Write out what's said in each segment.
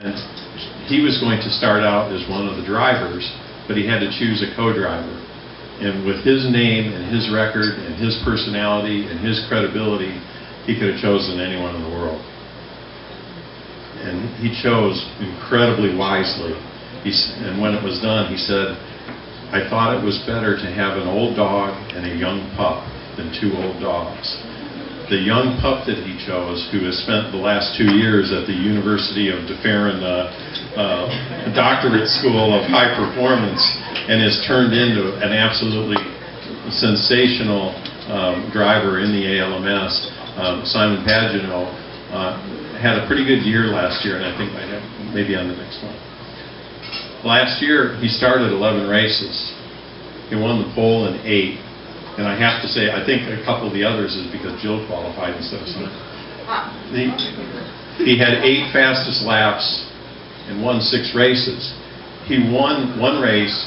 And he was going to start out as one of the drivers, but he had to choose a co-driver. And with his name and his record and his personality and his credibility, he could have chosen anyone in the world. And he chose incredibly wisely. And when it was done, he said, I thought it was better to have an old dog and a young pup than two old dogs. The young pup that he chose, who has spent the last 2 years at the University of DeFerrin doctorate school of high performance, and has turned into an absolutely sensational driver in the ALMS, Simon Pagenaud, had a pretty good year last year, and I think might have maybe on the next one. Last year, he started 11 races. He won the pole in 8. And I have to say, I think a couple of the others is because Jill qualified instead of Simon. He had 8 fastest laps and won 6 races. He won 1 race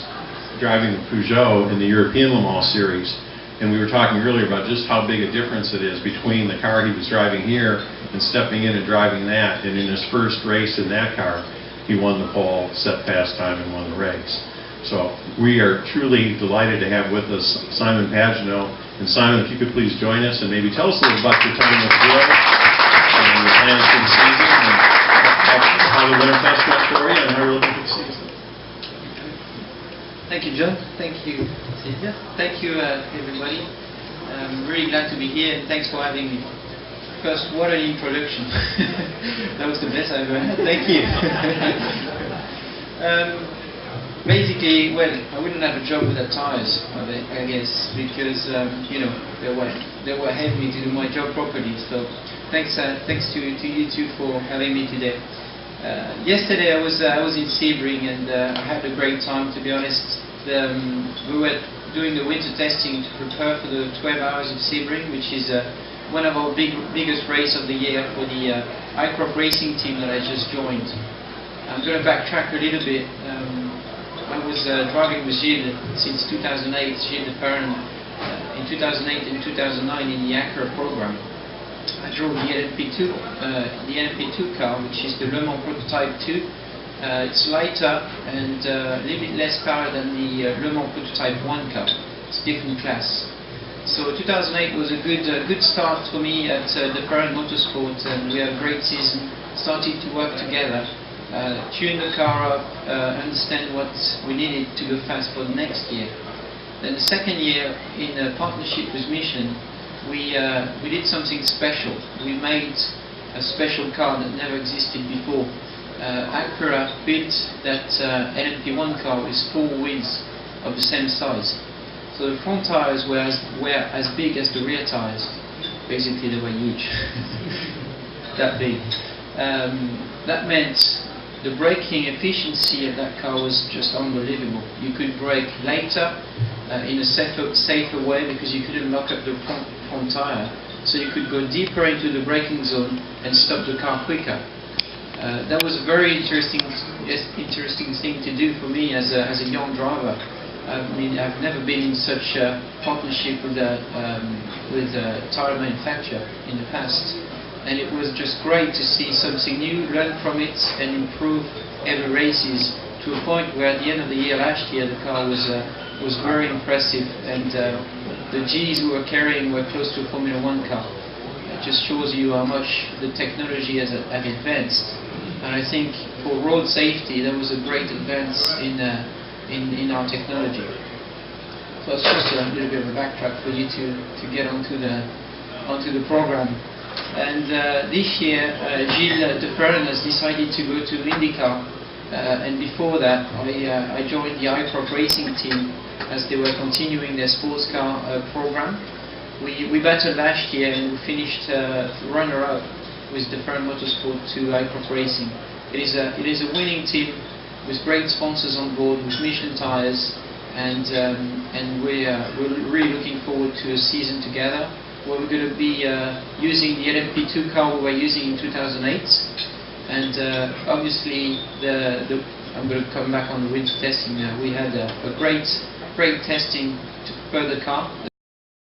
driving the Pagenaud in the European Le Mans Series. And we were talking earlier about just how big a difference it is between the car he was driving here and stepping in and driving that. And in his first race in that car, he won the pole, set fast time, and won the race. So we are truly delighted to have with us Simon Pagenaud. And Simon, if you could please join us and maybe tell us a little about your time with Jill and your plans for the season and how the Winter Fest went for you and how you're looking for the season. Thank you, John. Thank you, Sylvia. Thank you, everybody. I'm really glad to be here, and thanks for having me. First, what an introduction. That was the best I've ever had. Thank you. Basically, well, I wouldn't have a job without tires, I guess, because you know, they were helping me to do my job properly. So thanks to you two for having me today. Yesterday I was in Sebring, and I had a great time, to be honest. We were doing the winter testing to prepare for the 12 hours of Sebring, which is one of our biggest race of the year for the iCrop racing team that I just joined. I'm going to backtrack a little bit. I was driving with Gilles since 2008, Gilles de Perrin, in 2008 and 2009 in the Acura program. I drove the LMP2 car, which is the Le Mans Prototype 2. It's lighter and a little bit less power than the Le Mans Prototype 1 car. It's a different class. So 2008 was a good start for me at the Perrin Motorsport, and we had a great season. Started to work together. Tune the car up, understand what we needed to go fast for the next year. Then the second year, in a partnership with Michelin, we did something special. We made a special car that never existed before. Acura built that LMP1 car with 4 wheels of the same size. So the front tires were as big as the rear tires. Basically, they were huge. That big. That meant the braking efficiency of that car was just unbelievable. You could brake later in a safer way because you couldn't lock up the front tire. So you could go deeper into the braking zone and stop the car quicker. That was a very interesting thing to do for me as a young driver. I mean, I've never been in such a partnership with a tire manufacturer in the past. And it was just great to see something new, learn from it, and improve every races to a point where at the end of the year last year the car was very impressive, and the Gs we were carrying were close to a Formula 1 car. It just shows you how much the technology has advanced. And I think for road safety there was a great advance in our technology. So it's just a little bit of a backtrack for you to get onto the program. And this year, Gilles de Perrin has decided to go to IndyCar, and before that, I joined the iCrop racing team as they were continuing their sports car program. We battled last year and we finished runner-up with the Perrin Motorsport to iCrop Racing. It is a winning team with great sponsors on board, with Michelin tires, and we're really looking forward to a season together, where we're going to be using the LMP2 car we were using in 2008, and obviously I'm going to come back on the winter testing now. We had a great testing to prepare the car.